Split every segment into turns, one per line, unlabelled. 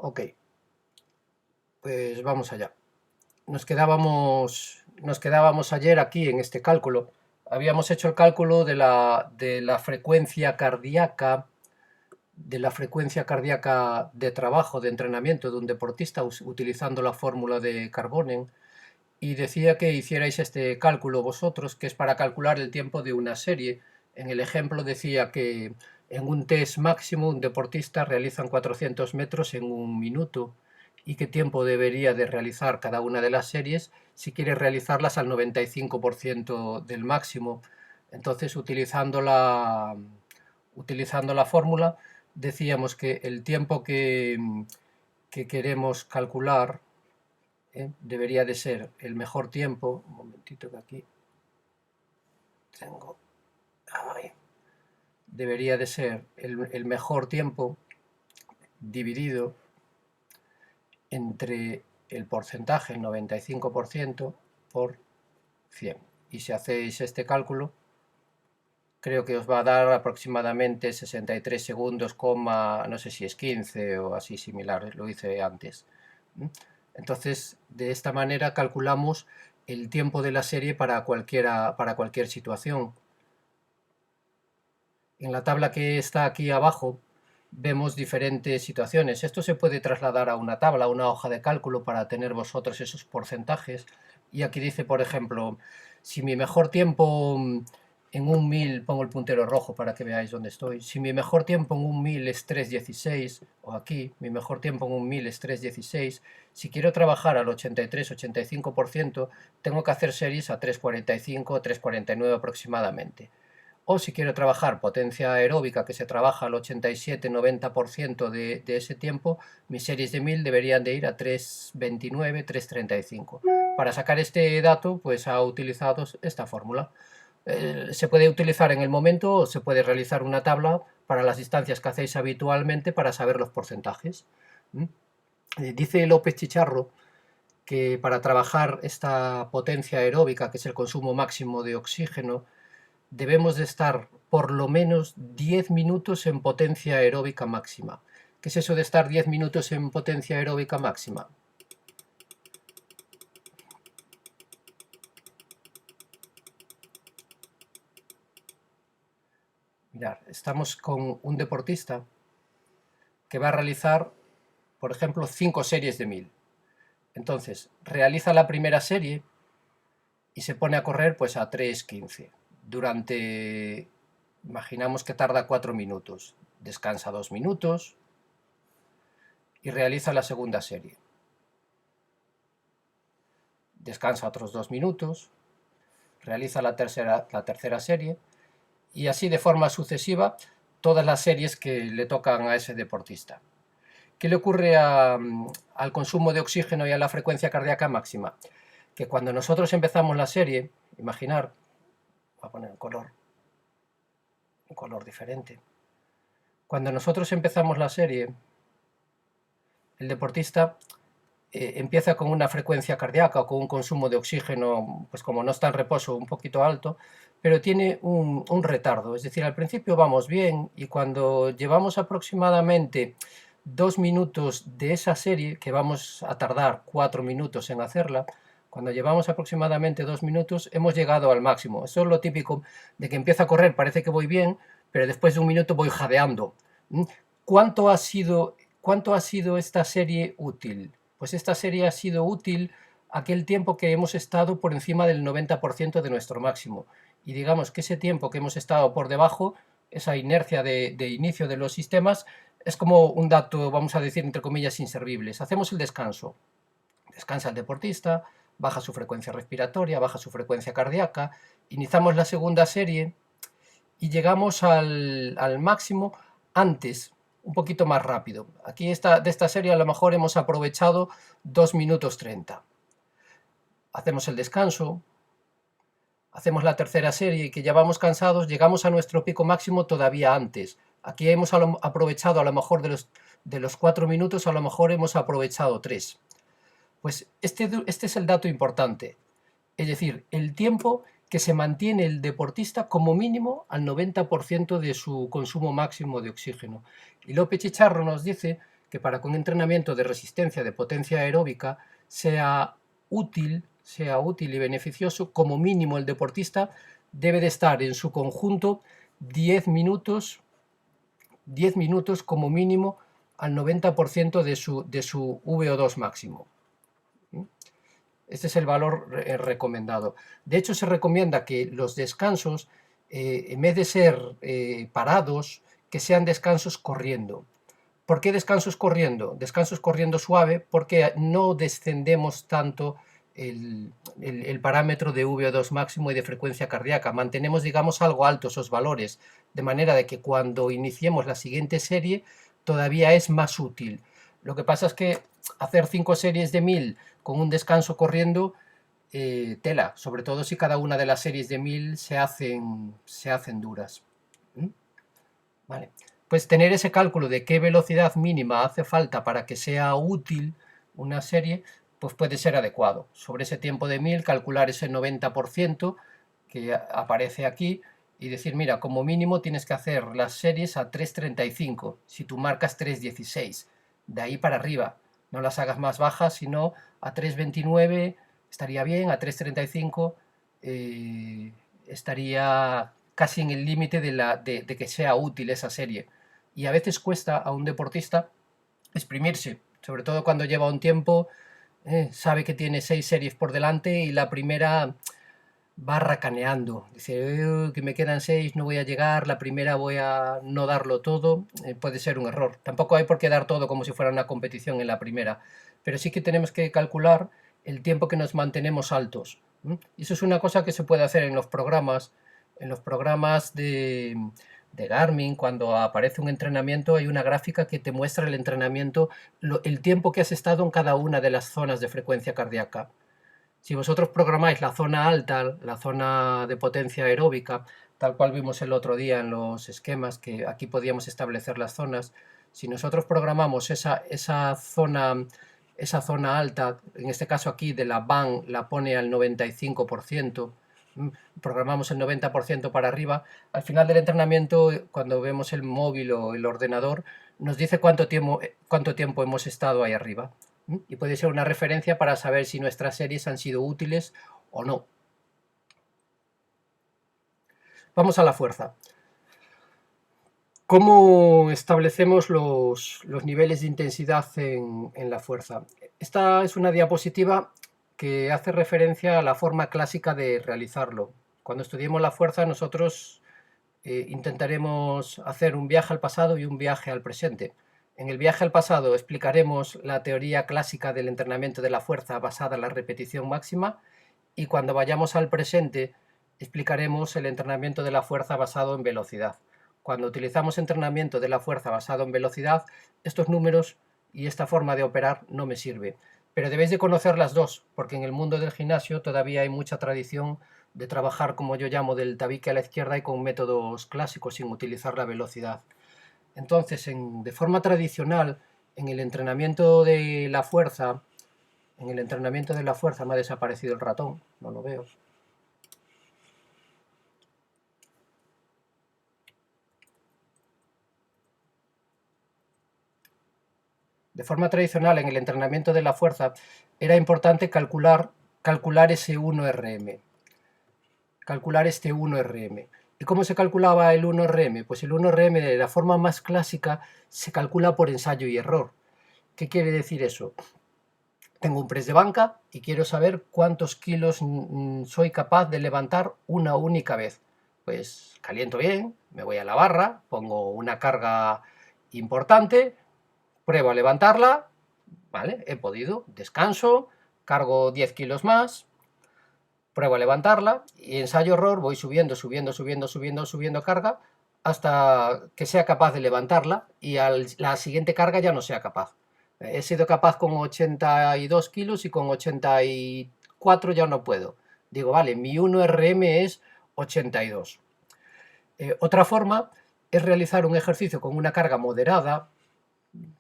Ok, pues vamos allá. Nos quedábamos ayer aquí en este cálculo. Habíamos hecho el cálculo de la frecuencia cardíaca, de trabajo, de entrenamiento de un deportista utilizando la fórmula de Carbonen, y decía que hicierais este cálculo vosotros, que es para calcular el tiempo de una serie. En el ejemplo decía que en un test máximo un deportista realiza 400 metros en un minuto y qué tiempo debería de realizar cada una de las series si quiere realizarlas al 95% del máximo. Entonces, utilizando la fórmula, decíamos que el tiempo que queremos calcular debería de ser el mejor tiempo. Un momentito que aquí tengo. Ahí. Debería de ser el mejor tiempo dividido entre el porcentaje, el 95%, por 100. Y si hacéis este cálculo, creo que os va a dar aproximadamente 63 segundos, no sé si es 15 o así similar, lo hice antes. Entonces, de esta manera calculamos el tiempo de la serie para cualquier situación. En la tabla que está aquí abajo vemos diferentes situaciones. Esto se puede trasladar a una tabla, a una hoja de cálculo para tener vosotros esos porcentajes. Y aquí dice, por ejemplo, si mi mejor tiempo en un 1000, pongo el puntero rojo para que veáis dónde estoy, si mi mejor tiempo en un 1000 es 3:16, o aquí, mi mejor tiempo en un 1000 es 3:16, si quiero trabajar al 83-85%, tengo que hacer series a 3:45 o 3:49 aproximadamente. O si quiero trabajar potencia aeróbica, que se trabaja al 87-90% de ese tiempo, mis series de 1000 deberían de ir a 3:29, 3:35. Para sacar este dato, pues ha utilizado esta fórmula. Se puede utilizar en el momento o se puede realizar una tabla para las distancias que hacéis habitualmente para saber los porcentajes. Dice López Chicharro que para trabajar esta potencia aeróbica, que es el consumo máximo de oxígeno, debemos de estar por lo menos 10 minutos en potencia aeróbica máxima. ¿Qué es eso de estar 10 minutos en potencia aeróbica máxima? Mirad, estamos con un deportista que va a realizar, por ejemplo, 5 series de 1000. Entonces, realiza la primera serie y se pone a correr pues a 3:15. Imaginamos que tarda 4 minutos. Descansa 2 minutos y realiza la segunda serie. Descansa otros 2 minutos, realiza la tercera serie y así de forma sucesiva todas las series que le tocan a ese deportista. ¿Qué le ocurre al consumo de oxígeno y a la frecuencia cardíaca máxima? Que cuando nosotros empezamos la serie, imaginar, voy a poner un color diferente. Cuando nosotros empezamos la serie, el deportista empieza con una frecuencia cardíaca o con un consumo de oxígeno, pues como no está en reposo, un poquito alto, pero tiene un retardo. Es decir, al principio vamos bien y cuando llevamos aproximadamente 2 minutos de esa serie, que vamos a tardar 4 minutos en hacerla, cuando llevamos aproximadamente 2 minutos hemos llegado al máximo. Eso es lo típico de que empiezo a correr, parece que voy bien, pero después de un minuto voy jadeando. ¿Cuánto ha sido esta serie útil? Pues esta serie ha sido útil aquel tiempo que hemos estado por encima del 90% de nuestro máximo. Y digamos que ese tiempo que hemos estado por debajo, esa inercia de inicio de los sistemas, es como un dato, vamos a decir, entre comillas, inservibles. Hacemos el descanso. Descansa el deportista, baja su frecuencia respiratoria, baja su frecuencia cardíaca, iniciamos la segunda serie y llegamos al máximo antes, un poquito más rápido. Aquí de esta serie a lo mejor hemos aprovechado 2 minutos 30. Hacemos el descanso, hacemos la tercera serie y que ya vamos cansados, llegamos a nuestro pico máximo todavía antes. Aquí hemos aprovechado a lo mejor de los 4 minutos, a lo mejor hemos aprovechado 3. Pues este es el dato importante. Es decir, el tiempo que se mantiene el deportista como mínimo al 90% de su consumo máximo de oxígeno. Y López Chicharro nos dice que para que un entrenamiento de resistencia, de potencia aeróbica, sea útil y beneficioso, como mínimo el deportista debe de estar en su conjunto 10 minutos como mínimo al 90% de su VO2 máximo. Este es el valor recomendado. De hecho, se recomienda que los descansos, en vez de ser parados, que sean descansos corriendo. ¿Por qué descansos corriendo? Descansos corriendo suave porque no descendemos tanto el parámetro de VO2 máximo y de frecuencia cardíaca. Mantenemos, digamos, algo alto esos valores, de manera de que cuando iniciemos la siguiente serie todavía es más útil. Lo que pasa es que hacer 5 series de 1000 con un descanso corriendo, tela, sobre todo si cada una de las series de 1000 se hacen duras. Vale. Pues tener ese cálculo de qué velocidad mínima hace falta para que sea útil una serie, pues puede ser adecuado. Sobre ese tiempo de 1000, calcular ese 90% que aparece aquí y decir, mira, como mínimo tienes que hacer las series a 3.35, si tú marcas 3.16, de ahí para arriba. No las hagas más bajas, sino a 3.29 estaría bien, a 3.35 estaría casi en el límite de que sea útil esa serie. Y a veces cuesta a un deportista exprimirse, sobre todo cuando lleva un tiempo, sabe que tiene 6 series por delante y la primera va racaneando. Dice, que me quedan 6, no voy a llegar, la primera voy a no darlo todo. Puede ser un error. Tampoco hay por qué dar todo como si fuera una competición en la primera, pero sí que tenemos que calcular el tiempo que nos mantenemos altos. Y eso es una cosa que se puede hacer en los programas de Garmin. Cuando aparece un entrenamiento hay una gráfica que te muestra el entrenamiento, el tiempo que has estado en cada una de las zonas de frecuencia cardíaca. Si vosotros programáis la zona alta, la zona de potencia aeróbica, tal cual vimos el otro día en los esquemas, que aquí podíamos establecer las zonas, si nosotros programamos esa zona alta, en este caso aquí de la BAN la pone al 95%, programamos el 90% para arriba, al final del entrenamiento, cuando vemos el móvil o el ordenador, nos dice cuánto tiempo hemos estado ahí arriba. Y puede ser una referencia para saber si nuestras series han sido útiles o no. Vamos a la fuerza. ¿Cómo establecemos los niveles de intensidad en la fuerza? Esta es una diapositiva que hace referencia a la forma clásica de realizarlo. Cuando estudiemos la fuerza, nosotros intentaremos hacer un viaje al pasado y un viaje al presente. En el viaje al pasado explicaremos la teoría clásica del entrenamiento de la fuerza basada en la repetición máxima, y cuando vayamos al presente explicaremos el entrenamiento de la fuerza basado en velocidad. Cuando utilizamos entrenamiento de la fuerza basado en velocidad, estos números y esta forma de operar no me sirve. Pero debéis de conocer las dos, porque en el mundo del gimnasio todavía hay mucha tradición de trabajar, como yo llamo, del tabique a la izquierda y con métodos clásicos sin utilizar la velocidad. Entonces, de forma tradicional, en el entrenamiento de la fuerza, me ha desaparecido el ratón, no lo veo. De forma tradicional, en el entrenamiento de la fuerza, era importante calcular ese 1RM. Calcular este 1RM. ¿Y cómo se calculaba el 1RM? Pues el 1RM de la forma más clásica se calcula por ensayo y error. ¿Qué quiere decir eso? Tengo un press de banca y quiero saber cuántos kilos soy capaz de levantar una única vez. Pues caliento bien, me voy a la barra, pongo una carga importante, pruebo a levantarla, ¿vale? He podido, descanso, cargo 10 kilos más, pruebo a levantarla y ensayo-error, voy subiendo carga hasta que sea capaz de levantarla y a la siguiente carga ya no sea capaz. He sido capaz con 82 kilos y con 84 ya no puedo. Digo, vale, mi 1RM es 82. Otra forma es realizar un ejercicio con una carga moderada,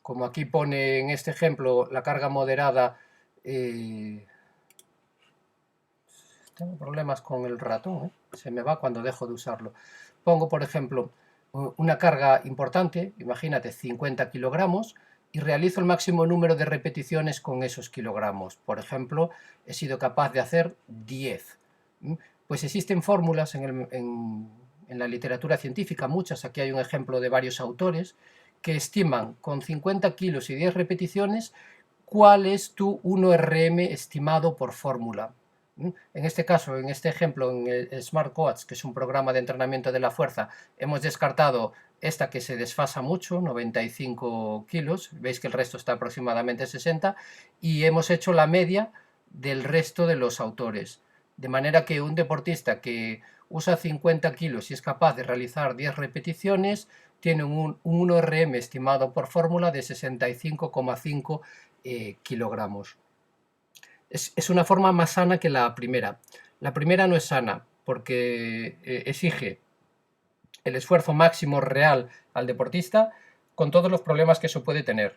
como aquí pone en este ejemplo la carga moderada. Tengo problemas con el ratón, se me va cuando dejo de usarlo. Pongo, por ejemplo, una carga importante, imagínate 50 kilogramos, y realizo el máximo número de repeticiones con esos kilogramos. Por ejemplo, he sido capaz de hacer 10. Pues existen fórmulas en la literatura científica, muchas, aquí hay un ejemplo de varios autores, que estiman con 50 kilos y 10 repeticiones cuál es tu 1RM estimado por fórmula. En este caso, en este ejemplo, en el Smart Coach, que es un programa de entrenamiento de la fuerza, hemos descartado esta que se desfasa mucho, 95 kilos, veis que el resto está aproximadamente 60, y hemos hecho la media del resto de los autores. De manera que un deportista que usa 50 kilos y es capaz de realizar 10 repeticiones, tiene un 1RM estimado por fórmula de 65,5 kilogramos. Es una forma más sana que la primera. La primera no es sana porque exige el esfuerzo máximo real al deportista con todos los problemas que eso puede tener.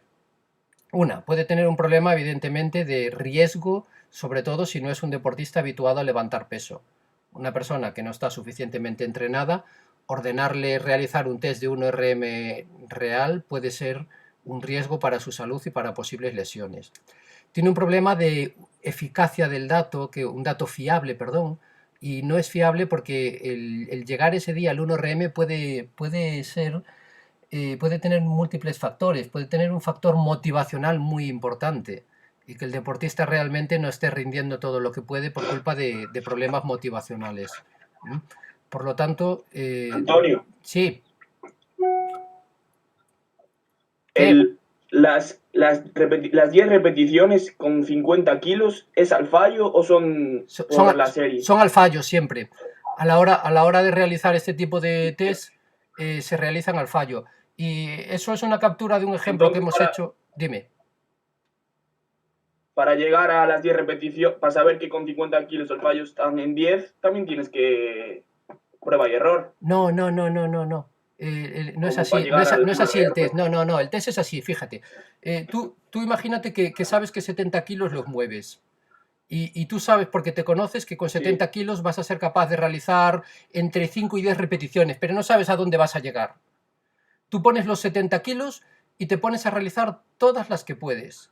Puede tener un problema evidentemente de riesgo, sobre todo si no es un deportista habituado a levantar peso. Una persona que no está suficientemente entrenada, ordenarle realizar un test de 1RM real puede ser un riesgo para su salud y para posibles lesiones. Tiene un problema de eficacia del dato, un dato fiable, perdón, y no es fiable porque el llegar ese día al 1RM puede tener múltiples factores, puede tener un factor motivacional muy importante y que el deportista realmente no esté rindiendo todo lo que puede por culpa de problemas motivacionales. Por lo tanto,
Antonio,
sí. ¿Qué?
¿las 10 repeticiones con 50 kilos es al fallo o son por la serie?
Son al fallo siempre. A la hora de realizar este tipo de test se realizan al fallo. Y eso es una captura de un ejemplo que hemos hecho. Dime.
Para llegar a las 10 repeticiones, para saber que con 50 kilos el fallo están en 10, también tienes que prueba y error.
No. No es así, no es así el test. No, el test es así, fíjate. Tú imagínate que sabes que 70 kilos los mueves. Y tú sabes, porque te conoces, que con 70 kilos vas a ser capaz de realizar entre 5 y 10 repeticiones, pero no sabes a dónde vas a llegar. Tú pones los 70 kilos y te pones a realizar todas las que puedes.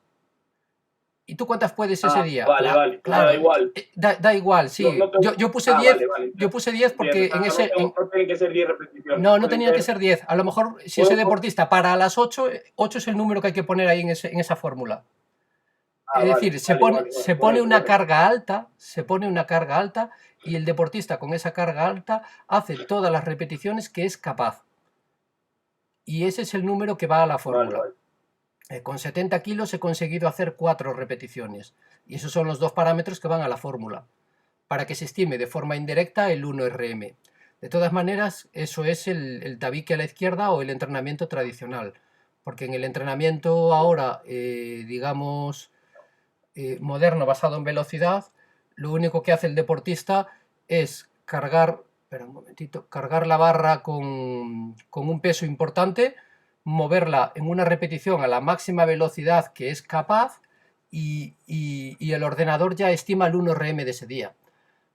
¿Y tú cuántas puedes ese día?
Vale.
Claro,
da igual.
Da igual, sí. Yo puse 10, yo puse 10 porque en ese...
No tienen que ser 10 repeticiones.
No tenía que ser 10. A lo mejor si ese deportista para a las 8, 8 es el número que hay que poner ahí en esa fórmula. Es decir, se pone una carga alta, y el deportista con esa carga alta hace todas las repeticiones que es capaz. Y ese es el número que va a la fórmula. Con 70 kilos he conseguido hacer 4 repeticiones. Y esos son los dos parámetros que van a la fórmula, para que se estime de forma indirecta el 1RM. De todas maneras, eso es el tabique a la izquierda o el entrenamiento tradicional. Porque en el entrenamiento ahora, digamos, moderno basado en velocidad, lo único que hace el deportista es cargar la barra con un peso importante, moverla en una repetición a la máxima velocidad que es capaz y el ordenador ya estima el 1RM de ese día.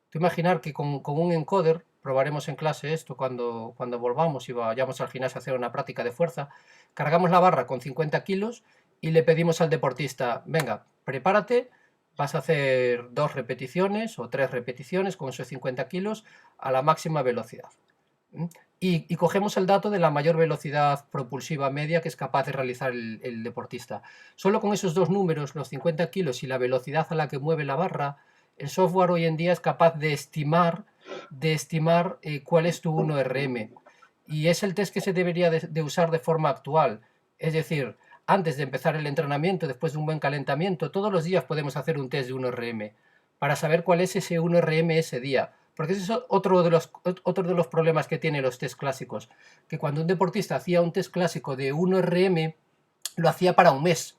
Tú imaginar que con un encoder, probaremos en clase esto cuando volvamos y vayamos al gimnasio a hacer una práctica de fuerza, cargamos la barra con 50 kilos y le pedimos al deportista, venga, prepárate, vas a hacer 2 repeticiones o 3 repeticiones con esos 50 kilos a la máxima velocidad. Y cogemos el dato de la mayor velocidad propulsiva media que es capaz de realizar el deportista. Solo con esos dos números, los 50 kilos y la velocidad a la que mueve la barra, el software hoy en día es capaz de estimar cuál es tu 1RM. Y es el test que se debería de usar de forma actual. Es decir, antes de empezar el entrenamiento, después de un buen calentamiento, todos los días podemos hacer un test de 1RM para saber cuál es ese 1RM ese día. Porque ese es otro de los problemas que tienen los test clásicos. Que cuando un deportista hacía un test clásico de 1RM, lo hacía para un mes.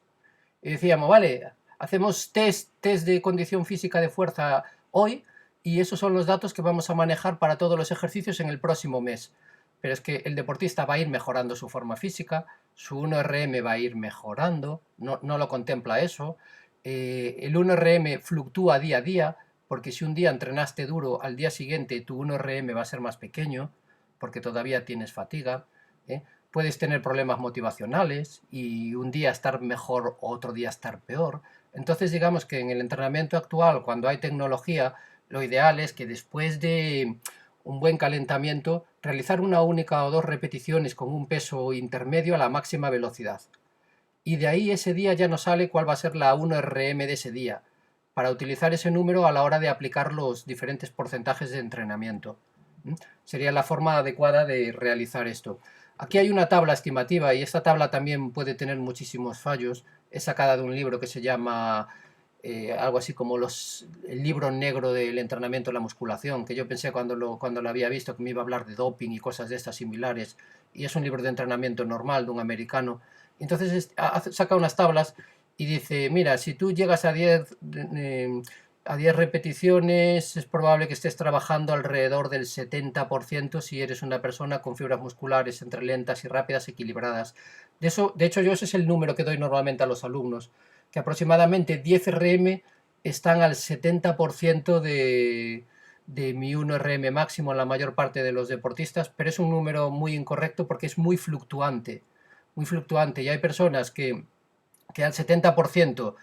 Y decíamos, vale, hacemos test de condición física de fuerza hoy y esos son los datos que vamos a manejar para todos los ejercicios en el próximo mes. Pero es que el deportista va a ir mejorando su forma física, su 1RM va a ir mejorando, no lo contempla eso. El 1RM fluctúa día a día, porque si un día entrenaste duro, al día siguiente tu 1RM va a ser más pequeño, porque todavía tienes fatiga. puedes tener problemas motivacionales y un día estar mejor, otro día estar peor. Entonces, digamos que en el entrenamiento actual, cuando hay tecnología, lo ideal es que después de un buen calentamiento, realizar una única o dos repeticiones con un peso intermedio a la máxima velocidad. Y de ahí ese día ya nos sale cuál va a ser la 1RM de ese día, para utilizar ese número a la hora de aplicar los diferentes porcentajes de entrenamiento. Sería la forma adecuada de realizar esto. Aquí hay una tabla estimativa y esta tabla también puede tener muchísimos fallos. Es sacada de un libro que se llama algo así como el libro negro del entrenamiento de la musculación, que yo pensé cuando lo había visto que me iba a hablar de doping y cosas de estas similares, y es un libro de entrenamiento normal de un americano. Entonces saca unas tablas y dice, mira, si tú llegas a 10 repeticiones, es probable que estés trabajando alrededor del 70% si eres una persona con fibras musculares entre lentas y rápidas equilibradas. De hecho, yo ese es el número que doy normalmente a los alumnos, que aproximadamente 10 RM están al 70% de mi 1RM máximo en la mayor parte de los deportistas, pero es un número muy incorrecto porque es muy fluctuante, y hay personas que al 70%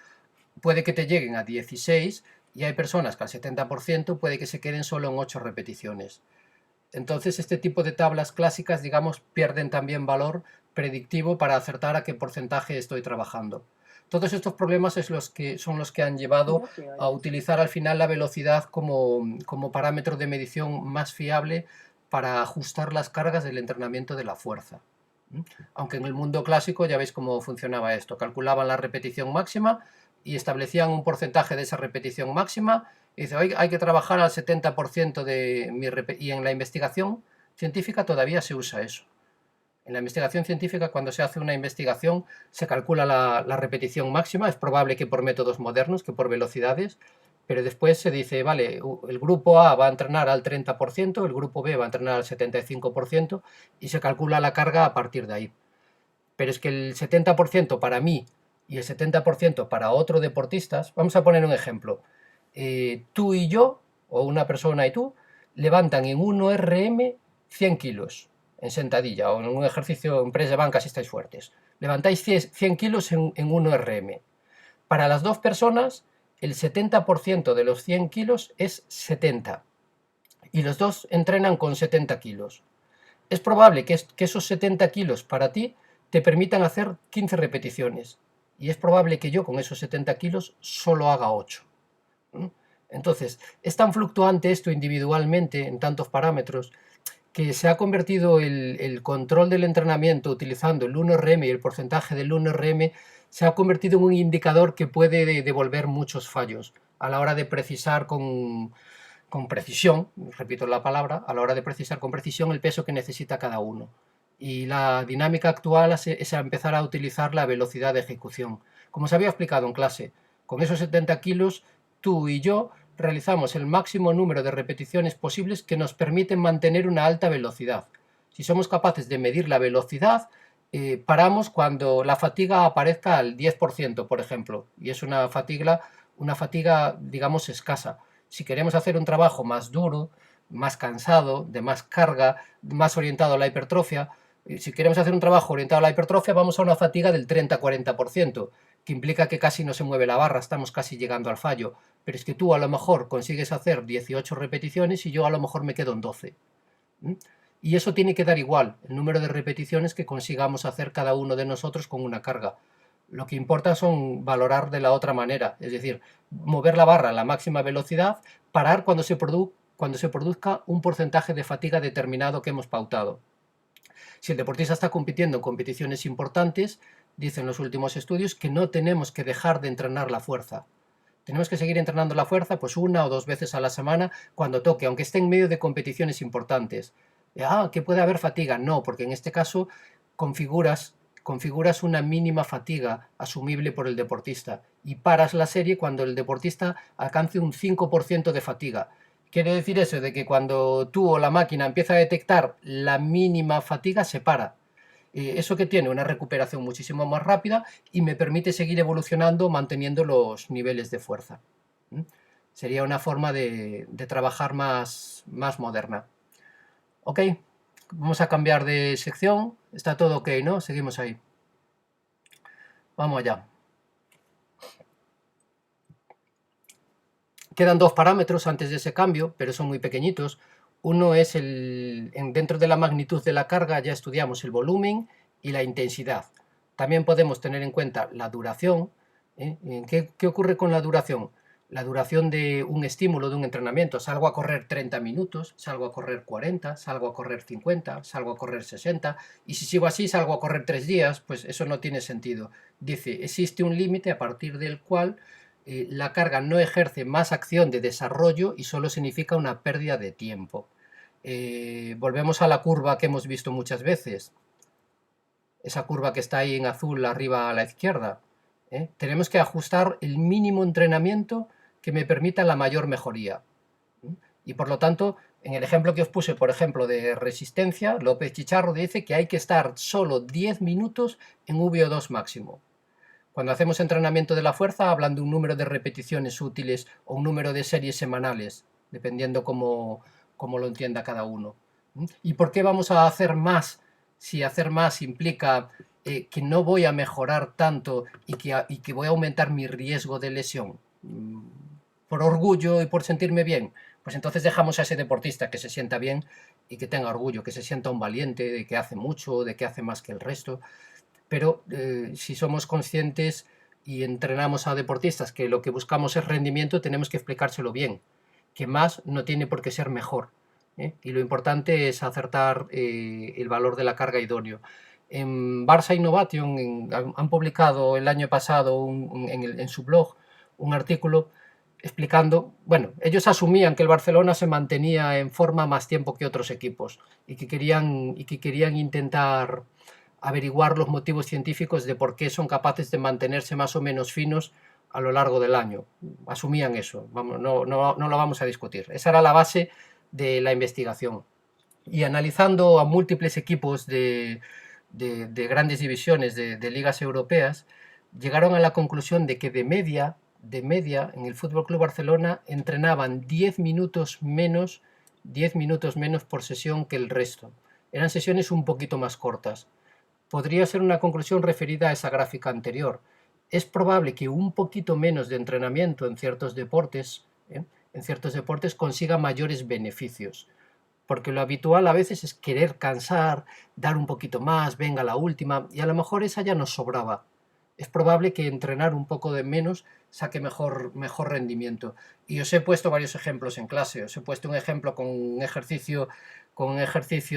puede que te lleguen a 16 y hay personas que al 70% puede que se queden solo en 8 repeticiones. Entonces este tipo de tablas clásicas, digamos, pierden también valor predictivo para acertar a qué porcentaje estoy trabajando. Todos estos problemas son los que han llevado a utilizar al final la velocidad como parámetro de medición más fiable para ajustar las cargas del entrenamiento de la fuerza. Aunque en el mundo clásico ya veis cómo funcionaba esto. Calculaban la repetición máxima y establecían un porcentaje de esa repetición máxima. Y dice, hay que trabajar al 70% de mi repetición. Y en la investigación científica todavía se usa eso. En la investigación científica, cuando se hace una investigación, se calcula la repetición máxima. Es probable que por métodos modernos, que por velocidades, pero después se dice, vale, el grupo A va a entrenar al 30%, el grupo B va a entrenar al 75% y se calcula la carga a partir de ahí. Pero es que el 70% para mí y el 70% para otros deportistas, vamos a poner un ejemplo, tú y yo, o una persona y tú, levantan en 1RM 100 kilos en sentadilla o en un ejercicio en press de banca si estáis fuertes. Levantáis 100 kilos en 1RM. Para las dos personas, el 70% de los 100 kilos es 70 y los dos entrenan con 70 kilos. Es probable que esos 70 kilos para ti te permitan hacer 15 repeticiones y es probable que yo con esos 70 kilos solo haga 8. Entonces, es tan fluctuante esto individualmente en tantos parámetros que se ha convertido el control del entrenamiento utilizando el 1RM y el porcentaje del 1RM se ha convertido en un indicador que puede devolver muchos fallos a la hora de precisar con precisión, repito la palabra, a la hora de precisar con precisión el peso que necesita cada uno. Y la dinámica actual es empezar a utilizar la velocidad de ejecución. Como se había explicado en clase, con esos 70 kilos, tú y yo realizamos el máximo número de repeticiones posibles que nos permiten mantener una alta velocidad. Si somos capaces de medir la velocidad, paramos cuando la fatiga aparezca al 10%, por ejemplo, y es una fatiga, digamos, escasa. Si queremos hacer un trabajo más duro, más cansado, de más carga, más orientado a la hipertrofia, si queremos hacer un trabajo orientado a la hipertrofia, vamos a una fatiga del 30-40%, que implica que casi no se mueve la barra, estamos casi llegando al fallo. Pero es que tú a lo mejor consigues hacer 18 repeticiones y yo a lo mejor me quedo en 12. Y eso tiene que dar igual, el número de repeticiones que consigamos hacer cada uno de nosotros con una carga. Lo que importa son valorar de la otra manera, es decir, mover la barra a la máxima velocidad, parar cuando se produzca un porcentaje de fatiga determinado que hemos pautado. Si el deportista está compitiendo en competiciones importantes, dicen los últimos estudios que no tenemos que dejar de entrenar la fuerza. Tenemos que seguir entrenando la fuerza pues 1 o 2 veces a la semana cuando toque, aunque esté en medio de competiciones importantes. Que puede haber fatiga. No, porque en este caso configuras una mínima fatiga asumible por el deportista y paras la serie cuando el deportista alcance un 5% de fatiga. Quiere decir eso, de que cuando tú o la máquina empieza a detectar la mínima fatiga, se para. Eso que tiene una recuperación muchísimo más rápida y me permite seguir evolucionando manteniendo los niveles de fuerza. Sería una forma de trabajar más moderna. Ok, vamos a cambiar de sección. Está todo ok, ¿no? Seguimos ahí. Vamos allá. Quedan dos parámetros antes de ese cambio, pero son muy pequeñitos. Uno es dentro de la magnitud de la carga ya estudiamos el volumen y la intensidad. También podemos tener en cuenta la duración. ¿Qué ocurre con la duración? La duración de un estímulo, de un entrenamiento. Salgo a correr 30 minutos, salgo a correr 40, salgo a correr 50, salgo a correr 60, y si sigo así, salgo a correr 3 días, pues eso no tiene sentido. Dice, existe un límite a partir del cual la carga no ejerce más acción de desarrollo y solo significa una pérdida de tiempo. Volvemos a la curva que hemos visto muchas veces, esa curva que está ahí en azul arriba a la izquierda. Tenemos que ajustar el mínimo entrenamiento que me permita la mayor mejoría. Y por lo tanto, en el ejemplo que os puse, por ejemplo, de resistencia, López Chicharro dice que hay que estar solo 10 minutos en VO2 máximo. Cuando hacemos entrenamiento de la fuerza, hablan de un número de repeticiones útiles o un número de series semanales, dependiendo cómo lo entienda cada uno. ¿Y por qué vamos a hacer más si hacer más implica que no voy a mejorar tanto y que voy a aumentar mi riesgo de lesión? ¿Por orgullo y por sentirme bien? Pues entonces dejamos a ese deportista que se sienta bien y que tenga orgullo, que se sienta un valiente, de que hace mucho, de que hace más que el resto. Pero si somos conscientes y entrenamos a deportistas que lo que buscamos es rendimiento, tenemos que explicárselo bien, que más no tiene por qué ser mejor. Y lo importante es acertar el valor de la carga idóneo. En Barça Innovation han publicado el año pasado en su blog un artículo explicando, bueno, ellos asumían que el Barcelona se mantenía en forma más tiempo que otros equipos y que querían intentar averiguar los motivos científicos de por qué son capaces de mantenerse más o menos finos a lo largo del año. Asumían eso, vamos, no lo vamos a discutir. Esa era la base de la investigación. Y analizando a múltiples equipos de grandes divisiones de ligas europeas, llegaron a la conclusión de que de media, en el Fútbol Club Barcelona entrenaban 10 minutos menos por sesión que el resto. Eran sesiones un poquito más cortas. Podría ser una conclusión referida a esa gráfica anterior. Es probable que un poquito menos de entrenamiento en ciertos deportes consiga mayores beneficios, porque lo habitual a veces es querer cansar, dar un poquito más, venga la última, y a lo mejor esa ya nos sobraba. Es probable que entrenar un poco de menos saque mejor rendimiento. Y os he puesto varios ejemplos en clase. Os he puesto un ejemplo con un ejercicio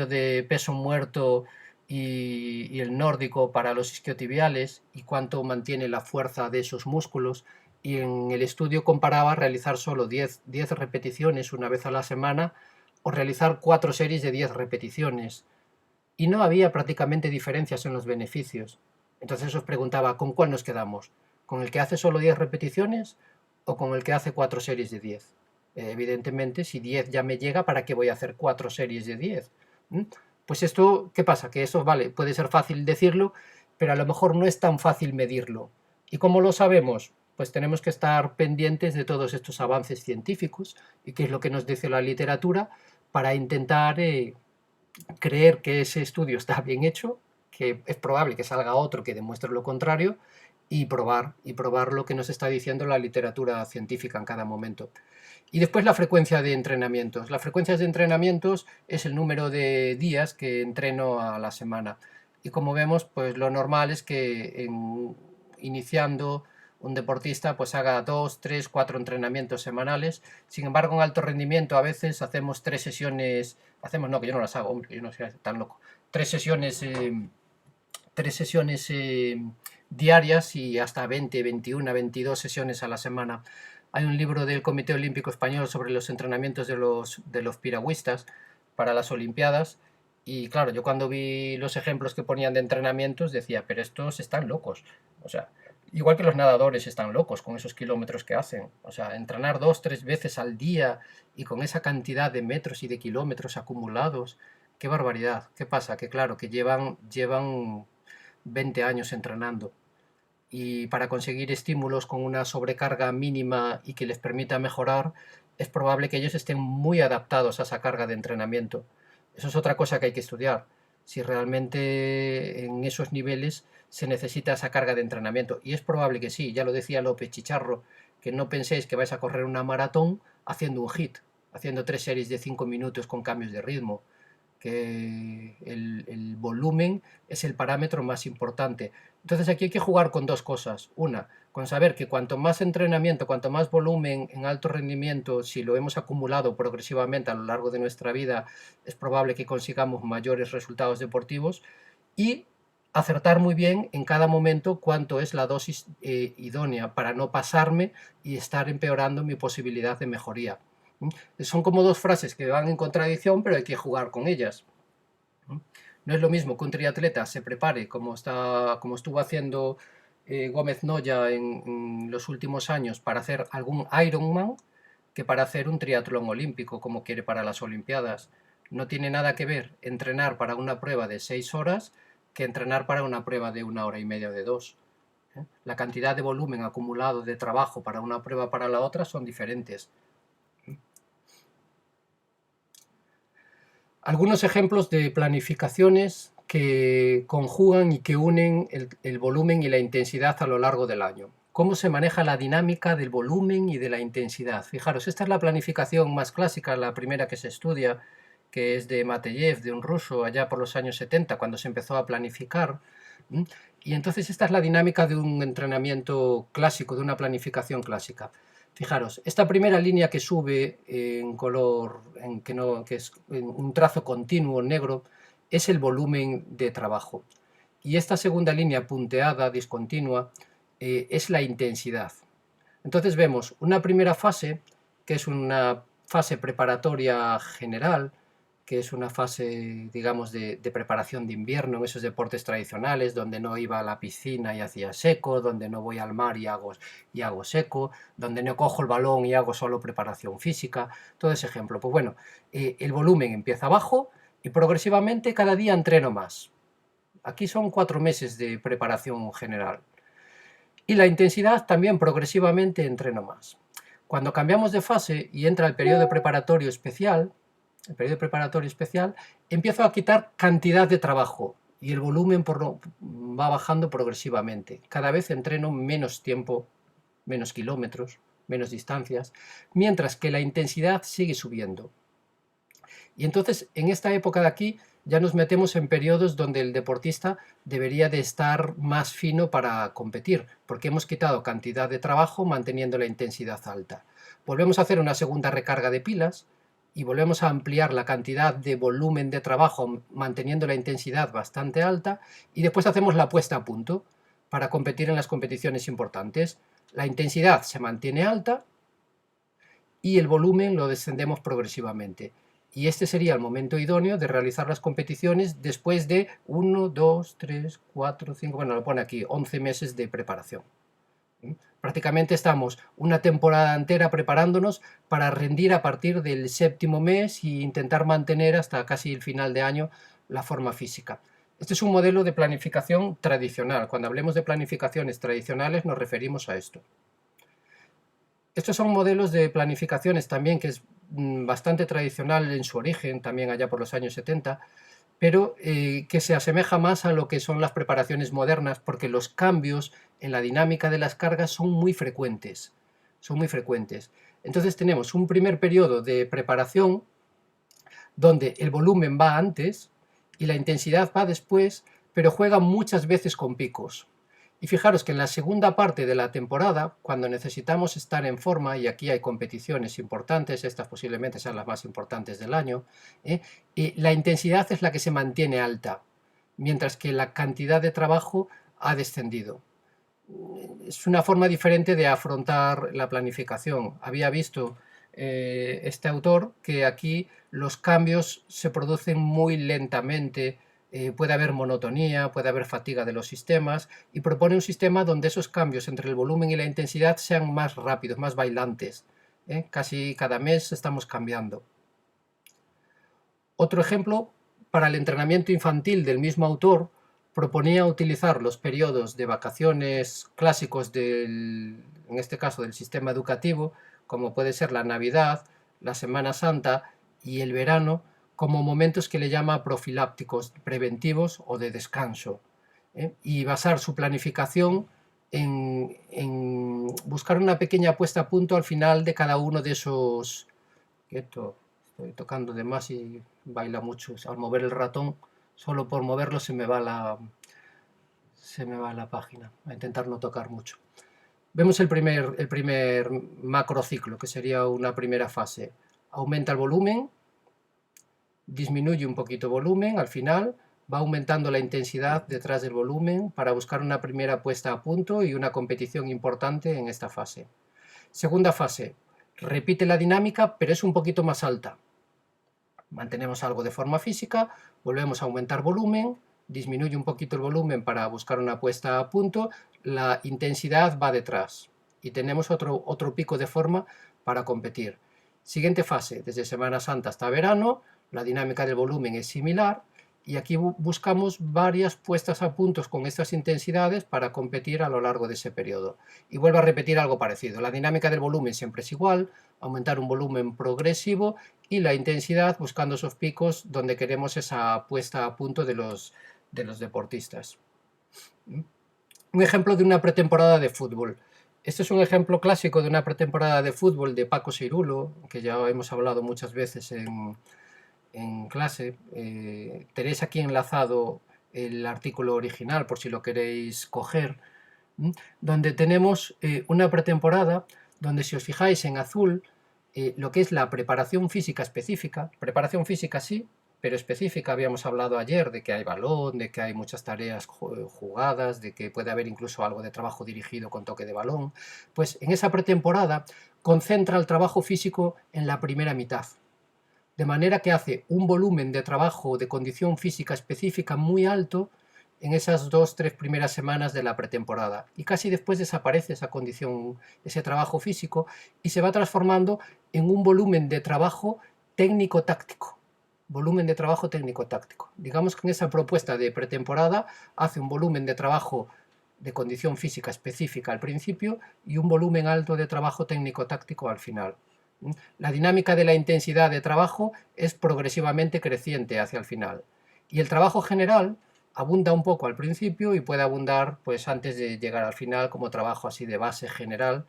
de peso muerto y el nórdico para los isquiotibiales y cuánto mantiene la fuerza de esos músculos. Y en el estudio comparaba realizar solo 10 repeticiones una vez a la semana o realizar 4 series de 10 repeticiones. Y no había prácticamente diferencias en los beneficios. Entonces os preguntaba, ¿con cuál nos quedamos? ¿Con el que hace solo 10 repeticiones o con el que hace 4 series de 10? Evidentemente, si 10 ya me llega, ¿para qué voy a hacer 4 series de 10? Pues esto, ¿qué pasa? Que eso, vale, puede ser fácil decirlo, pero a lo mejor no es tan fácil medirlo. ¿Y cómo lo sabemos? Pues tenemos que estar pendientes de todos estos avances científicos y qué es lo que nos dice la literatura para intentar creer que ese estudio está bien hecho, que es probable que salga otro que demuestre lo contrario, y probar lo que nos está diciendo la literatura científica en cada momento. Y después la frecuencia de entrenamientos. La frecuencia de entrenamientos es el número de días que entreno a la semana. Y como vemos, pues lo normal es que iniciando un deportista pues haga 2, 3, 4 entrenamientos semanales. Sin embargo, en alto rendimiento a veces hacemos 3 sesiones, no, que yo no las hago, hombre, yo no soy tan loco, 3 sesiones diarias y hasta 20, 21, 22 sesiones a la semana. Hay un libro del Comité Olímpico Español sobre los entrenamientos de los piragüistas para las Olimpiadas. Y claro, yo cuando vi los ejemplos que ponían de entrenamientos decía, pero estos están locos. O sea, igual que los nadadores están locos con esos kilómetros que hacen. O sea, entrenar 2, 3 veces al día y con esa cantidad de metros y de kilómetros acumulados. ¡Qué barbaridad! ¿Qué pasa? Que claro, que llevan 20 años entrenando. Y para conseguir estímulos con una sobrecarga mínima y que les permita mejorar, es probable que ellos estén muy adaptados a esa carga de entrenamiento. Eso es otra cosa que hay que estudiar. si realmente en esos niveles se necesita esa carga de entrenamiento. Y es probable que sí, ya lo decía López Chicharro, que no penséis que vais a correr una maratón haciendo un hit, haciendo 3 series de 5 minutos con cambios de ritmo, que el volumen es el parámetro más importante. Entonces aquí hay que jugar con dos cosas. Una, con saber que cuanto más entrenamiento, cuanto más volumen en alto rendimiento, si lo hemos acumulado progresivamente a lo largo de nuestra vida, es probable que consigamos mayores resultados deportivos, y acertar muy bien en cada momento cuánto es la dosis idónea para no pasarme y estar empeorando mi posibilidad de mejoría. Son como dos frases que van en contradicción, pero hay que jugar con ellas. No es lo mismo que un triatleta se prepare como estuvo haciendo Gómez Noya en los últimos años para hacer algún Ironman, que para hacer un triatlón olímpico como quiere para las Olimpiadas. No tiene nada que ver entrenar para una prueba de 6 horas que entrenar para una prueba de 1 hora y media o de 2. La cantidad de volumen acumulado de trabajo para una prueba para la otra son diferentes. Algunos ejemplos de planificaciones que conjugan y que unen el volumen y la intensidad a lo largo del año. ¿Cómo se maneja la dinámica del volumen y de la intensidad? Fijaros, esta es la planificación más clásica, la primera que se estudia, que es de Mateyev, de un ruso, allá por los años 70, cuando se empezó a planificar. Y entonces esta es la dinámica de un entrenamiento clásico, de una planificación clásica. Fijaros, esta primera línea que sube en color, que es un trazo continuo negro, es el volumen de trabajo. Y esta segunda línea punteada, discontinua, es la intensidad. Entonces vemos una primera fase, que es una fase preparatoria general, que es una fase, digamos, de preparación de invierno en esos deportes tradicionales, donde no iba a la piscina y hacía seco, donde no voy al mar y hago seco, donde no cojo el balón y hago solo preparación física, todo ese ejemplo. Pues bueno, el volumen empieza bajo y progresivamente cada día entreno más. Aquí son 4 meses de preparación general. Y la intensidad también progresivamente entreno más. Cuando cambiamos de fase y entra el periodo preparatorio especial, empiezo a quitar cantidad de trabajo y el volumen va bajando progresivamente. Cada vez entreno menos tiempo, menos kilómetros, menos distancias, mientras que la intensidad sigue subiendo. Y entonces, en esta época de aquí, ya nos metemos en periodos donde el deportista debería de estar más fino para competir, porque hemos quitado cantidad de trabajo manteniendo la intensidad alta. Volvemos a hacer una segunda recarga de pilas y volvemos a ampliar la cantidad de volumen de trabajo manteniendo la intensidad bastante alta, y después hacemos la puesta a punto para competir en las competiciones importantes. La intensidad se mantiene alta y el volumen lo descendemos progresivamente. Y este sería el momento idóneo de realizar las competiciones después de 1, 2, 3, 4, 5, bueno, lo pone aquí, 11 meses de preparación. Prácticamente estamos una temporada entera preparándonos para rendir a partir del 7.º mes e intentar mantener hasta casi el final de año la forma física. Este es un modelo de planificación tradicional. Cuando hablemos de planificaciones tradicionales nos referimos a esto. Estos son modelos de planificaciones también que es bastante tradicional en su origen, también allá por los años 70, pero que se asemeja más a lo que son las preparaciones modernas, porque los cambios en la dinámica de las cargas son muy frecuentes. Entonces tenemos un primer periodo de preparación donde el volumen va antes y la intensidad va después, pero juega muchas veces con picos. Y fijaros que en la segunda parte de la temporada, cuando necesitamos estar en forma, y aquí hay competiciones importantes, estas posiblemente sean las más importantes del año, la intensidad es la que se mantiene alta, mientras que la cantidad de trabajo ha descendido. Es una forma diferente de afrontar la planificación. Había visto este autor que aquí los cambios se producen muy lentamente, puede haber monotonía, puede haber fatiga de los sistemas, y propone un sistema donde esos cambios entre el volumen y la intensidad sean más rápidos, más bailantes. Casi cada mes estamos cambiando. Otro ejemplo, para el entrenamiento infantil del mismo autor, proponía utilizar los periodos de vacaciones clásicos en este caso del sistema educativo, como puede ser la Navidad, la Semana Santa y el verano, como momentos que le llama profilácticos, preventivos o de descanso, y basar su planificación en buscar una pequeña puesta a punto al final de cada uno de esos... Quieto, estoy tocando de más y baila mucho. Al mover el ratón, solo por moverlo se me va la página. Voy a intentar no tocar mucho. Vemos el primer macrociclo, que sería una primera fase. Aumenta el volumen, disminuye un poquito el volumen, al final va aumentando la intensidad detrás del volumen para buscar una primera puesta a punto y una competición importante en esta fase. Segunda fase, repite la dinámica, pero es un poquito más alta. Mantenemos algo de forma física, volvemos a aumentar volumen, disminuye un poquito el volumen para buscar una puesta a punto, la intensidad va detrás y tenemos otro pico de forma para competir. Siguiente fase, desde Semana Santa hasta verano, la dinámica del volumen es similar y aquí buscamos varias puestas a puntos con estas intensidades para competir a lo largo de ese periodo. Y vuelvo a repetir algo parecido, la dinámica del volumen siempre es igual, aumentar un volumen progresivo y la intensidad buscando esos picos donde queremos esa puesta a punto de los deportistas. Un ejemplo de una pretemporada de fútbol. Este es un ejemplo clásico de una pretemporada de fútbol de Paco Seirulo, que ya hemos hablado muchas veces en clase. Tenéis aquí enlazado el artículo original por si lo queréis coger, donde tenemos una pretemporada donde, si os fijáis en azul, lo que es la preparación física específica, preparación física sí, pero específica. Habíamos hablado ayer de que hay balón, de que hay muchas tareas jugadas, de que puede haber incluso algo de trabajo dirigido con toque de balón. Pues en esa pretemporada concentra el trabajo físico en la primera mitad, de manera que hace un volumen de trabajo de condición física específica muy alto en esas 2-3 primeras semanas de la pretemporada, y casi después desaparece esa condición, ese trabajo físico, y se va transformando en un volumen de trabajo técnico-táctico. Volumen de trabajo técnico-táctico. Digamos que en esa propuesta de pretemporada hace un volumen de trabajo de condición física específica al principio y un volumen alto de trabajo técnico-táctico al final. La dinámica de la intensidad de trabajo es progresivamente creciente hacia el final. Y el trabajo general abunda un poco al principio y puede abundar pues antes de llegar al final como trabajo así de base general.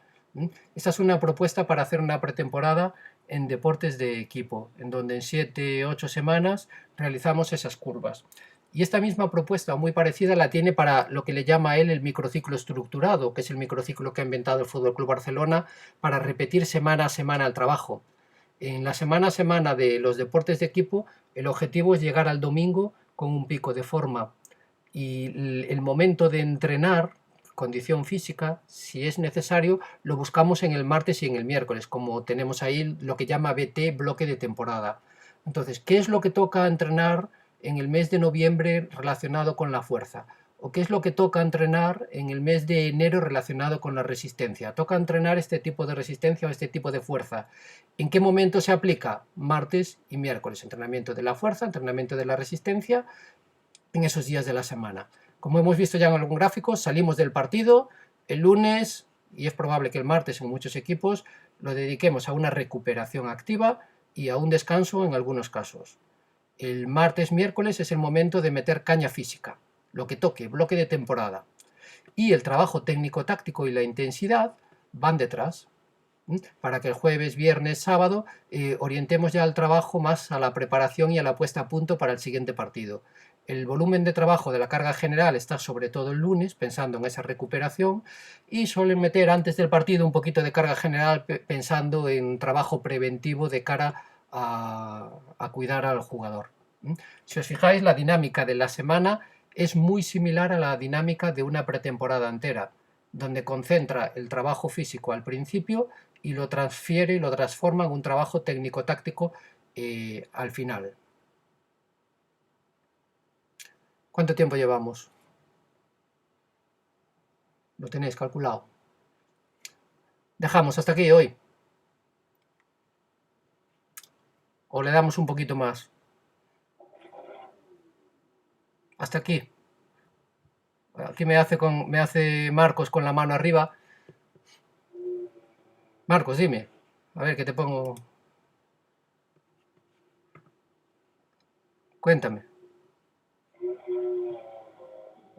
Esta es una propuesta para hacer una pretemporada en deportes de equipo, en donde en 7-8 semanas realizamos esas curvas. Y esta misma propuesta, muy parecida, la tiene para lo que le llama él el microciclo estructurado, que es el microciclo que ha inventado el Fútbol Club Barcelona para repetir semana a semana el trabajo. En la semana a semana de los deportes de equipo, el objetivo es llegar al domingo con un pico de forma, y el momento de entrenar, condición física, si es necesario, lo buscamos en el martes y en el miércoles, como tenemos ahí lo que llama BT, bloque de temporada. Entonces, ¿qué es lo que toca entrenar en el mes de noviembre relacionado con la fuerza? ¿O qué es lo que toca entrenar en el mes de enero relacionado con la resistencia? ¿Toca entrenar este tipo de resistencia o este tipo de fuerza? ¿En qué momento se aplica? Martes y miércoles, entrenamiento de la fuerza, entrenamiento de la resistencia, en esos días de la semana. Como hemos visto ya en algún gráfico, salimos del partido el lunes, y es probable que el martes en muchos equipos lo dediquemos a una recuperación activa y a un descanso en algunos casos. El martes, miércoles es el momento de meter caña física, lo que toque, bloque de temporada. Y el trabajo técnico-táctico y la intensidad van detrás, para que el jueves, viernes, sábado orientemos ya el trabajo más a la preparación y a la puesta a punto para el siguiente partido. El volumen de trabajo de la carga general está sobre todo el lunes, pensando en esa recuperación, y suelen meter antes del partido un poquito de carga general pensando en trabajo preventivo de cara a cuidar al jugador. Si os fijáis, la dinámica de la semana es muy similar a la dinámica de una pretemporada entera, donde concentra el trabajo físico al principio y lo transfiere y lo transforma en un trabajo técnico-táctico al final. ¿Cuánto tiempo llevamos? ¿Lo tenéis calculado? Dejamos hasta aquí hoy. ¿O le damos un poquito más? Hasta aquí. Aquí me hace Marcos con la mano arriba. Marcos, dime. A ver, que te pongo... Cuéntame.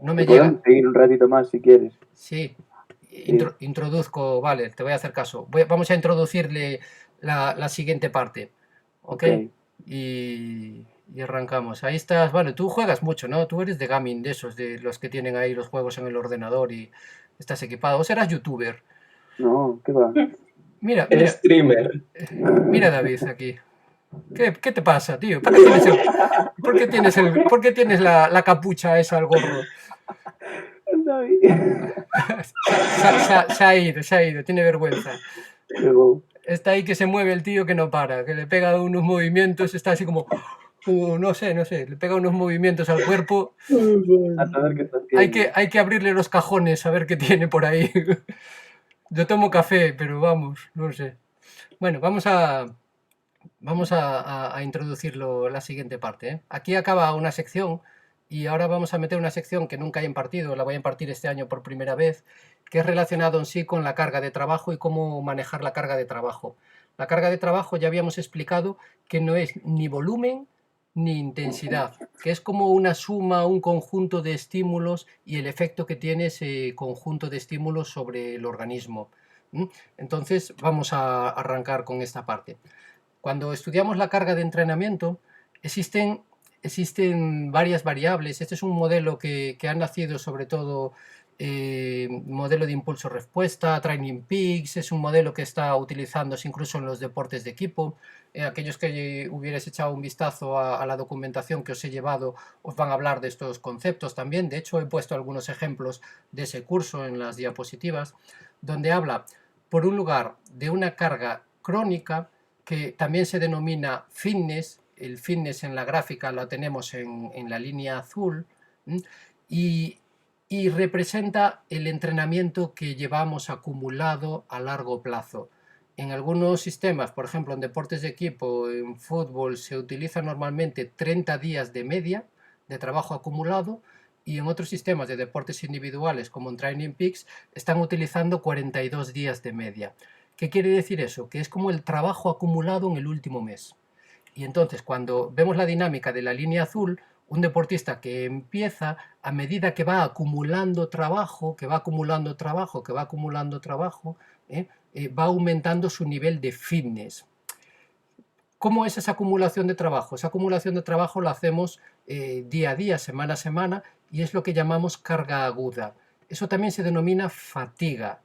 No me
Que
llega.
podemos seguir un ratito más si quieres.
Sí.
Sí.
Introduzco, vale, te voy a hacer caso. Vamos a introducirle la siguiente parte. ¿Ok?
Ok.
Y arrancamos. Ahí estás. Bueno, tú juegas mucho, ¿no? Tú eres de gaming, de esos, de los que tienen ahí los juegos en el ordenador y estás equipado. O serás youtuber.
No, ¿qué va?
Mira,
Streamer.
mira David aquí. ¿Qué te pasa, tío? ¿Por qué tienes la capucha esa al gorro?
David.
Se ha ido, tiene vergüenza.
Luego,
Está ahí que se mueve el tío que no para, que le pega unos movimientos, está así como no sé, le pega unos movimientos al cuerpo.
a saber qué está
Hay
haciendo.
hay que abrirle los cajones a ver qué tiene por ahí. Yo tomo café, pero vamos, no sé. Bueno, vamos a introducirlo la siguiente parte, ¿eh? Aquí acaba una sección y ahora vamos a meter una sección que nunca he impartido, la voy a impartir este año por primera vez, que es relacionado en sí con la carga de trabajo y cómo manejar la carga de trabajo. La carga de trabajo ya habíamos explicado que no es ni volumen ni intensidad, que es como una suma, un conjunto de estímulos y el efecto que tiene ese conjunto de estímulos sobre el organismo. Entonces vamos a arrancar con esta parte. Cuando estudiamos la carga de entrenamiento, existen varias variables. Este es un modelo que ha nacido sobre todo, modelo de impulso-respuesta, Training Peaks, es un modelo que está utilizándose incluso en los deportes de equipo. Aquellos que hubierais echado un vistazo a la documentación que os he llevado os van a hablar de estos conceptos también. De hecho, he puesto algunos ejemplos de ese curso en las diapositivas, donde habla, por un lugar, de una carga crónica, que también se denomina fitness. El fitness en la gráfica lo tenemos en la línea azul, y, y representa el entrenamiento que llevamos acumulado a largo plazo. En algunos sistemas, por ejemplo en deportes de equipo, en fútbol, se utiliza normalmente 30 días de media de trabajo acumulado, y en otros sistemas de deportes individuales como en Training Peaks están utilizando 42 días de media. ¿Qué quiere decir eso? Que es como el trabajo acumulado en el último mes. Y entonces, cuando vemos la dinámica de la línea azul, un deportista que empieza, a medida que va acumulando trabajo, que va acumulando trabajo, que va acumulando trabajo, va aumentando su nivel de fitness. ¿Cómo es esa acumulación de trabajo? Esa acumulación de trabajo la hacemos día a día, semana a semana, y es lo que llamamos carga aguda. Eso también se denomina fatiga,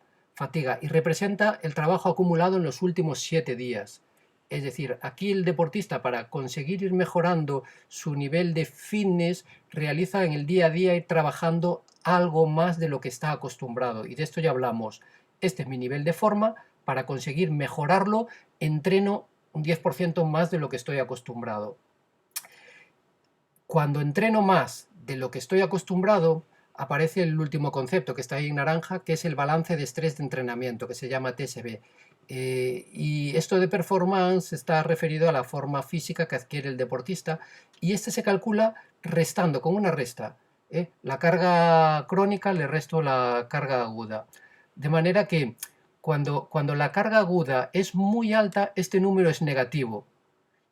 y representa el trabajo acumulado en los últimos 7 días. Es decir, aquí el deportista, para conseguir ir mejorando su nivel de fitness, realiza en el día a día ir trabajando algo más de lo que está acostumbrado. Y de esto ya hablamos. Este es mi nivel de forma. Para conseguir mejorarlo, entreno un 10% más de lo que estoy acostumbrado. Cuando entreno más de lo que estoy acostumbrado, aparece el último concepto que está ahí en naranja, que es el balance de estrés de entrenamiento, que se llama TSB. Y esto de performance está referido a la forma física que adquiere el deportista, y este se calcula restando, con una resta. La carga crónica le resto la carga aguda. De manera que cuando la carga aguda es muy alta, este número es negativo.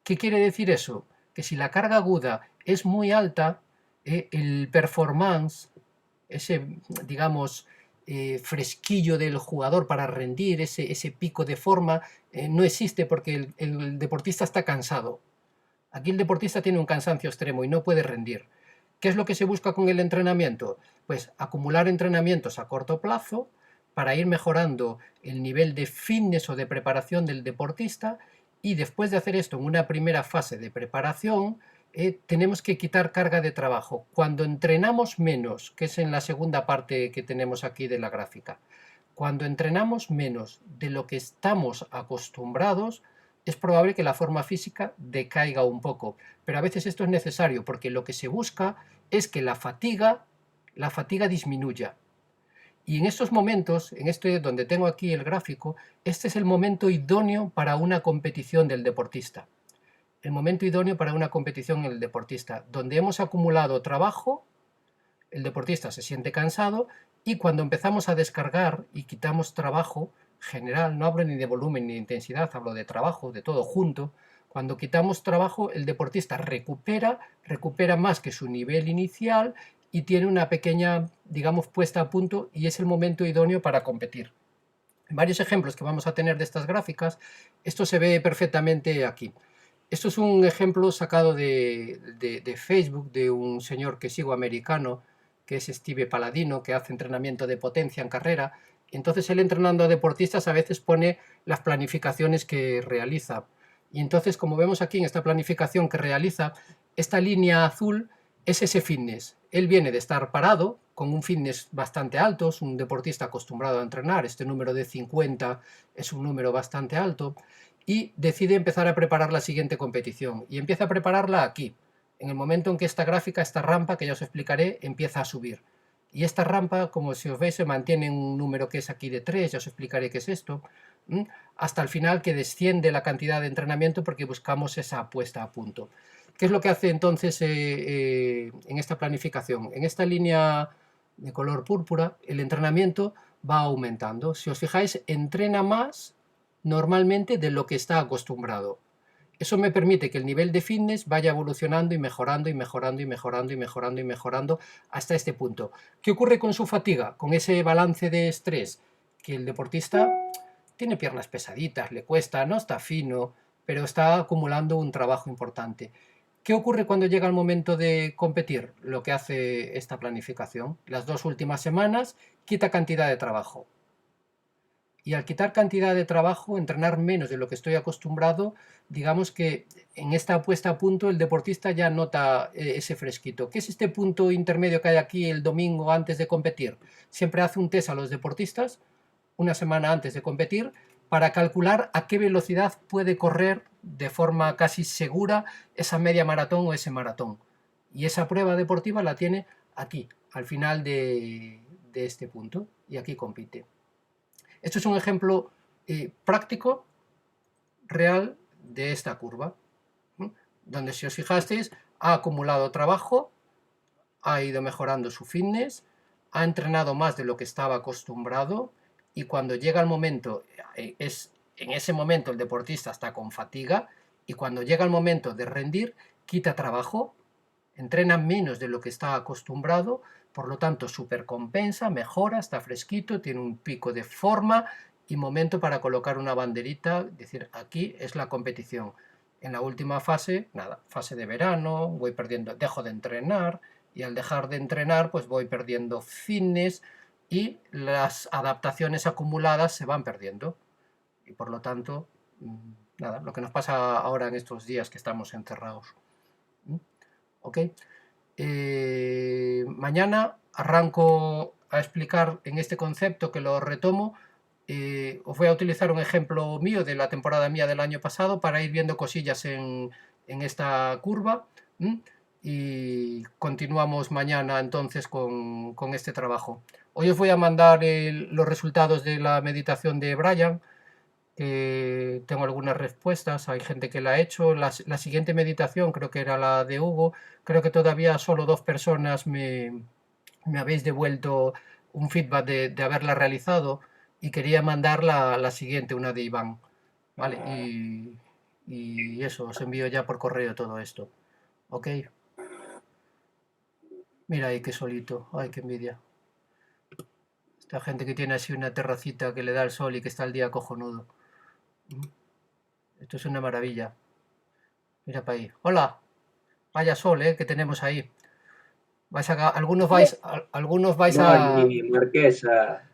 ¿Qué quiere decir eso? Que si la carga aguda es muy alta, el performance, ese, digamos, fresquillo del jugador para rendir, ese pico de forma, no existe, porque el deportista está cansado. Aquí el deportista tiene un cansancio extremo y no puede rendir. ¿Qué es lo que se busca con el entrenamiento? Pues acumular entrenamientos a corto plazo para ir mejorando el nivel de fitness o de preparación del deportista, y después de hacer esto en una primera fase de preparación, tenemos que quitar carga de trabajo. Cuando entrenamos menos, que es en la segunda parte que tenemos aquí de la gráfica, cuando entrenamos menos de lo que estamos acostumbrados, es probable que la forma física decaiga un poco, pero a veces esto es necesario porque lo que se busca es que la fatiga disminuya. Y en estos momentos, en este donde tengo aquí el gráfico, este es el momento idóneo para una competición del deportista. El momento idóneo para una competición en el deportista, donde hemos acumulado trabajo, el deportista se siente cansado, y cuando empezamos a descargar y quitamos trabajo general, no hablo ni de volumen ni de intensidad, hablo de trabajo, de todo junto, Cuando quitamos trabajo, el deportista recupera más que su nivel inicial y tiene una pequeña, digamos, puesta a punto y es el momento idóneo para competir. En varios ejemplos que vamos a tener de estas gráficas, esto se ve perfectamente aquí. Esto es un ejemplo sacado de Facebook de un señor que sigo americano, que es Steve Paladino, que hace entrenamiento de potencia en carrera. Entonces él, entrenando a deportistas, a veces pone las planificaciones que realiza. Y entonces, como vemos aquí en esta planificación que realiza, esta línea azul es ese fitness. Él viene de estar parado, con un fitness bastante alto, es un deportista acostumbrado a entrenar, este número de 50 es un número bastante alto, y decide empezar a preparar la siguiente competición. Y empieza a prepararla aquí, en el momento en que esta gráfica, esta rampa, que ya os explicaré, empieza a subir. Y esta rampa, como si os veis, se mantiene en un número que es aquí de 3, ya os explicaré qué es esto, hasta el final, que desciende la cantidad de entrenamiento porque buscamos esa puesta a punto. ¿Qué es lo que hace entonces en esta planificación? En esta línea de color púrpura, el entrenamiento va aumentando. Si os fijáis, entrena más normalmente de lo que está acostumbrado. Eso me permite que el nivel de fitness vaya evolucionando y mejorando y mejorando y mejorando y mejorando y mejorando hasta este punto. ¿Qué ocurre con su fatiga? Con ese balance de estrés, que el deportista tiene piernas pesaditas, le cuesta, no está fino, pero está acumulando un trabajo importante. ¿Qué ocurre cuando llega el momento de competir? Lo que hace esta planificación. Las 2 últimas semanas quita cantidad de trabajo. Y al quitar cantidad de trabajo, entrenar menos de lo que estoy acostumbrado, digamos que en esta puesta a punto el deportista ya nota ese fresquito. ¿Qué es este punto intermedio que hay aquí el domingo antes de competir? Siempre hace un test a los deportistas una semana antes de competir para calcular a qué velocidad puede correr de forma casi segura esa media maratón o ese maratón. Y esa prueba deportiva la tiene aquí, al final de este punto, y aquí compite. Esto es un ejemplo práctico, real, de esta curva, donde, si os fijasteis, ha acumulado trabajo, ha ido mejorando su fitness, ha entrenado más de lo que estaba acostumbrado, y cuando llega el momento, en ese momento el deportista está con fatiga, y cuando llega el momento de rendir, quita trabajo, entrena menos de lo que está acostumbrado, por lo tanto supercompensa, mejora, está fresquito, tiene un pico de forma y momento para colocar una banderita, es decir, aquí es la competición. En la última fase, nada, fase de verano, voy perdiendo, dejo de entrenar, y al dejar de entrenar pues voy perdiendo fitness y las adaptaciones acumuladas se van perdiendo. Y por lo tanto, nada, lo que nos pasa ahora en estos días que estamos encerrados. ¿Ok? Mañana arranco a explicar en este concepto, que lo retomo. Os voy a utilizar un ejemplo mío de la temporada mía del año pasado para ir viendo cosillas en esta curva. Y continuamos mañana entonces con este trabajo. Hoy os voy a mandar los resultados de la meditación de Brian. Tengo algunas respuestas, hay gente que la ha hecho. La siguiente meditación creo que era la de Hugo. Creo que todavía solo 2 personas me habéis devuelto un feedback de haberla realizado, y quería mandar la siguiente, una de Iván, ¿vale? Y eso, os envío ya por correo todo esto, ¿ok? Mira ahí qué solito, ay, qué envidia. Esta gente que tiene así una terracita que le da el sol y que está el día cojonudo. Esto es una maravilla. Mira para ahí. Hola, vaya sol, que tenemos ahí. Algunos vais a...
Marquesa.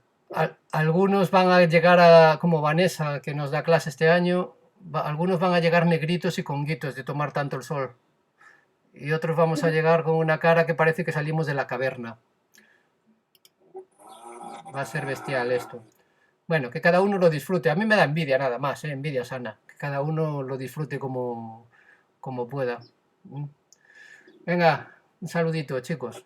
Algunos van a llegar como Vanessa, que nos da clase este año, algunos van a llegar negritos y con guitos de tomar tanto el sol. Y otros vamos a llegar con una cara que parece que salimos de la caverna. Va a ser bestial esto. Bueno, que cada uno lo disfrute. A mí me da envidia nada más, envidia sana. Que cada uno lo disfrute como pueda. Venga, un saludito, chicos.